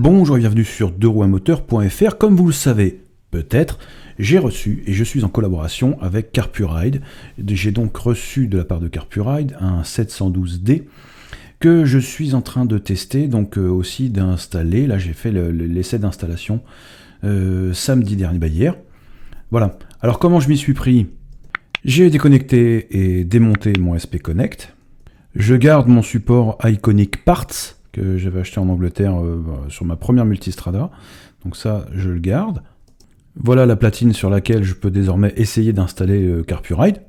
Bonjour et bienvenue sur deuxrouemoteur.fr. Comme vous le savez peut-être, j'ai reçu et je suis en collaboration avec Carpuride. J'ai donc reçu de la part de Carpuride un 712D que je suis en train de tester, donc aussi d'installer. Là j'ai fait l'essai d'installation samedi dernier, hier. Voilà. Alors comment je m'y suis pris? J'ai déconnecté et démonté mon SP Connect. Je garde mon support Iconic Parts que j'avais acheté en Angleterre sur ma première multistrada. Donc ça, je le garde. Voilà la platine sur laquelle je peux désormais essayer d'installer Carpuride.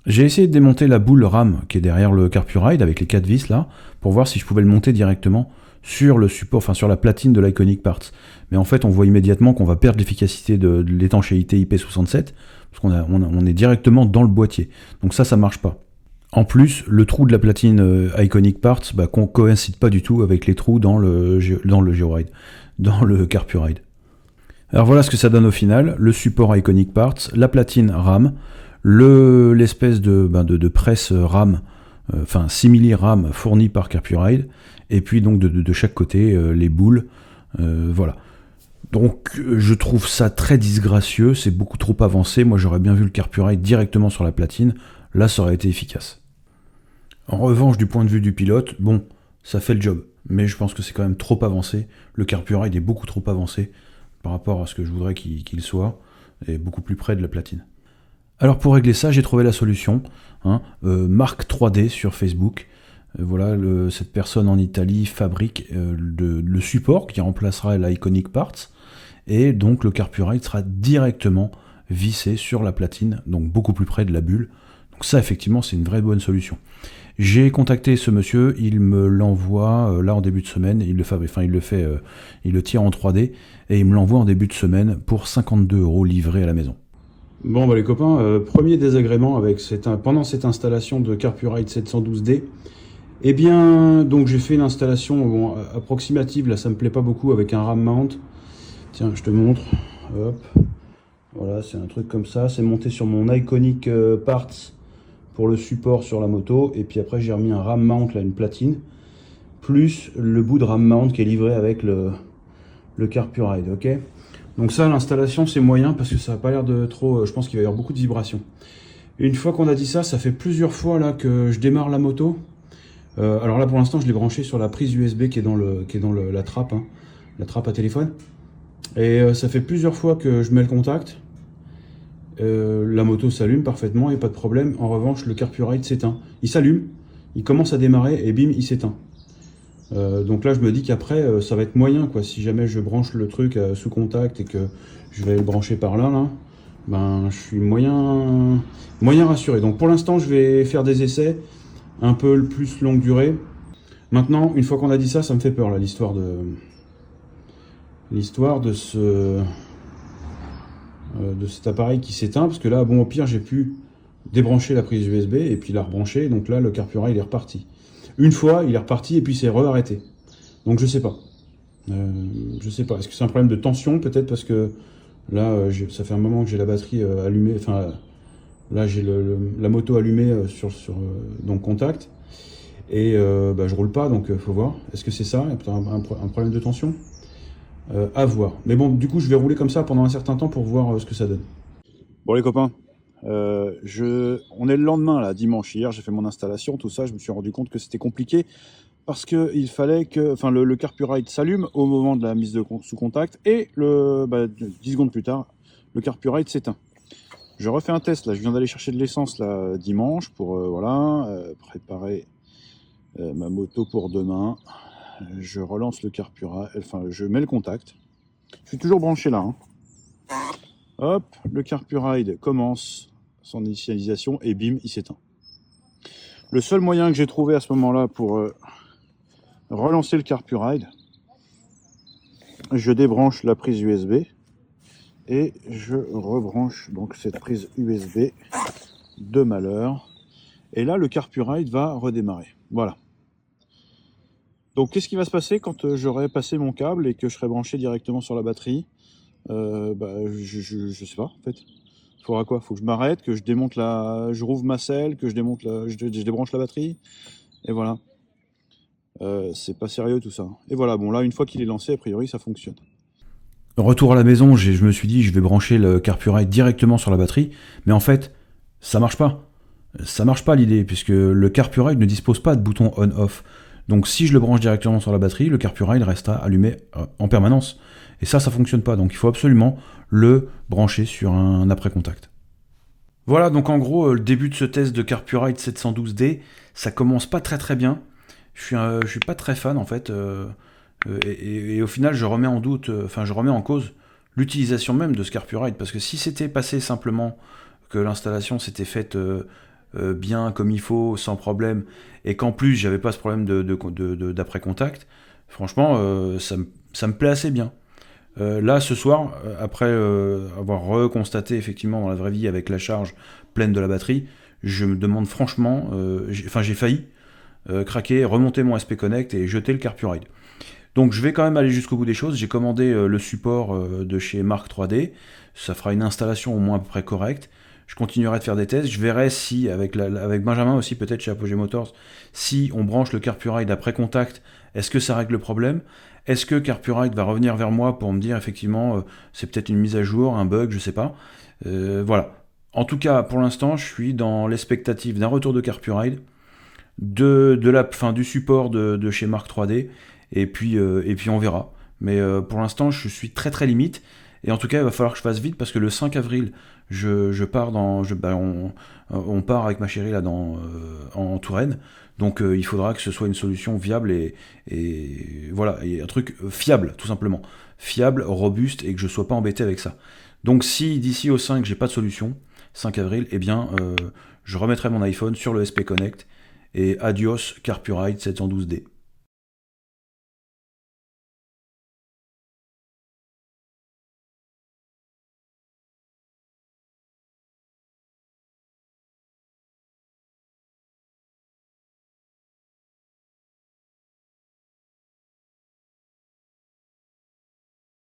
J'ai essayé de démonter la boule RAM qui est derrière le Carpuride avec les 4 vis là, pour voir si je pouvais le monter directement sur le support, enfin sur la platine de l'Iconic Parts. Mais en fait, on voit immédiatement qu'on va perdre l'efficacité de l'étanchéité IP67, parce qu'on est directement dans le boîtier. Donc ça marche pas. En plus, le trou de la platine Iconic Parts coïncide pas du tout avec les trous dans le Georide, dans le Carpuride. Alors voilà ce que ça donne au final, le support Iconic Parts, la platine RAM, l'espèce de presse RAM, enfin simili RAM fournie par Carpuride, et puis donc de chaque côté les boules, voilà. Donc je trouve ça très disgracieux, c'est beaucoup trop avancé, moi j'aurais bien vu le Carpuride directement sur la platine, là ça aurait été efficace. En revanche, du point de vue du pilote, bon, ça fait le job, mais je pense que c'est quand même trop avancé, le Carpuride est beaucoup trop avancé par rapport à ce que je voudrais qu'il soit, et beaucoup plus près de la platine. Alors pour régler ça, j'ai trouvé la solution, Marc 3D sur Facebook. Voilà, cette personne en Italie fabrique le support qui remplacera l'Iconic Parts, et donc le Carpuride sera directement vissé sur la platine, donc beaucoup plus près de la bulle. Donc ça, effectivement, c'est une vraie bonne solution. J'ai contacté ce monsieur, il me l'envoie là en début de semaine, il le tire en 3D, et il me l'envoie en début de semaine pour 52 € livré à la maison. Bon bah les copains, premier désagrément pendant cette installation de Carpuride 712D, eh bien donc j'ai fait une installation approximative, là ça me plaît pas beaucoup, avec un RAM mount. Tiens, je te montre, hop, voilà, c'est un truc comme ça, c'est monté sur mon Iconic Parts pour le support sur la moto, et puis après j'ai remis un RAM mount, là, une platine, plus le bout de RAM mount qui est livré avec le Carpuride, ok. Donc ça, l'installation, c'est moyen parce que ça n'a pas l'air de trop... je pense qu'il va y avoir beaucoup de vibrations. Et une fois qu'on a dit ça, ça fait plusieurs fois là que je démarre la moto. Alors là, pour l'instant, je l'ai branché sur la prise USB qui est dans la trappe, la trappe à téléphone. Et ça fait plusieurs fois que je mets le contact. La moto s'allume parfaitement, il n'y a pas de problème. En revanche, le Carpuride s'éteint. Il s'allume, il commence à démarrer et bim, il s'éteint. Donc là je me dis qu'après ça va être moyen quoi, si jamais je branche le truc sous contact et que je vais le brancher par là, ben je suis moyen rassuré. Donc pour l'instant je vais faire des essais un peu plus longue durée. Maintenant, une fois qu'on a dit ça, ça me fait peur là, l'histoire de cet appareil qui s'éteint, parce que là bon au pire j'ai pu débrancher la prise USB et puis la rebrancher, donc là le Carpuride est reparti. Une fois, il est reparti et puis c'est re-arrêté. Donc je sais pas. Est-ce que c'est un problème de tension peut-être, parce que là, ça fait un moment que j'ai la batterie allumée. Enfin, là j'ai la moto allumée donc contact. Et je roule pas, donc faut voir. Est-ce que c'est ça? Il y a peut-être un problème de tension à voir. Mais bon, du coup, je vais rouler comme ça pendant un certain temps pour voir ce que ça donne. Bon les copains. On est le lendemain là, dimanche. Hier j'ai fait mon installation, tout ça, je me suis rendu compte que c'était compliqué parce que il fallait que le Carpuride s'allume au moment de la mise sous contact, et 10 secondes plus tard le Carpuride s'éteint. Je refais un test là, je viens d'aller chercher de l'essence là dimanche pour préparer ma moto pour demain. Je relance le Carpuride, je mets le contact. Je suis toujours branché là, Hop, le Carpuride commence son initialisation et bim, il s'éteint. Le seul moyen que j'ai trouvé à ce moment-là pour relancer le Carpuride, je débranche la prise USB et je rebranche donc cette prise USB de malheur. Et là, le Carpuride va redémarrer. Voilà. Donc, qu'est-ce qui va se passer quand j'aurai passé mon câble et que je serai branché directement sur la batterie? Je sais pas en fait. Il faudra quoi? Faut que je m'arrête, que je démonte je rouvre ma selle, que je débranche la batterie, et voilà. C'est pas sérieux tout ça. Et voilà, bon là, une fois qu'il est lancé, a priori, ça fonctionne. Retour à la maison, je me suis dit, je vais brancher le CarPuride directement sur la batterie, mais en fait, ça marche pas. Ça marche pas l'idée, puisque le CarPuride ne dispose pas de bouton on-off. Donc si je le branche directement sur la batterie, le CarPuride restera allumé en permanence. Et ça fonctionne pas. Donc il faut absolument le brancher sur un après-contact. Voilà, donc en gros, le début de ce test de CarPuride 712D, ça commence pas très très bien. Je suis pas très fan en fait. Et au final, je remets en doute, je remets en cause l'utilisation même de ce CarPuride. Parce que si c'était passé simplement que l'installation s'était faite bien comme il faut, sans problème, et qu'en plus j'avais pas ce problème d'après-contact, franchement, ça me plaît assez bien. Là, ce soir, après avoir reconstaté effectivement dans la vraie vie avec la charge pleine de la batterie, je me demande franchement, j'ai failli craquer, remonter mon SP Connect et jeter le CarPuride. Donc je vais quand même aller jusqu'au bout des choses. J'ai commandé le support de chez Mark 3D. Ça fera une installation au moins à peu près correcte. Je continuerai de faire des tests. Je verrai si, avec Benjamin aussi, peut-être chez Apogee Motors, si on branche le CarPuride après contact, est-ce que ça règle le problème? Est-ce que CarPuride va revenir vers moi pour me dire effectivement c'est peut-être une mise à jour, un bug, je sais pas. Voilà. En tout cas, pour l'instant, je suis dans l'expectative d'un retour de CarPuride, du support de chez Mark 3D, et puis on verra. Mais pour l'instant, je suis très très limite. Et en tout cas, il va falloir que je fasse vite parce que le 5 avril, je pars on part avec ma chérie là en Touraine. Donc il faudra que ce soit une solution viable et voilà, et un truc fiable tout simplement. Fiable, robuste et que je sois pas embêté avec ça. Donc si d'ici au 5 j'ai pas de solution, 5 avril, eh bien je remettrai mon iPhone sur le SP Connect et adios CarPuride 712D.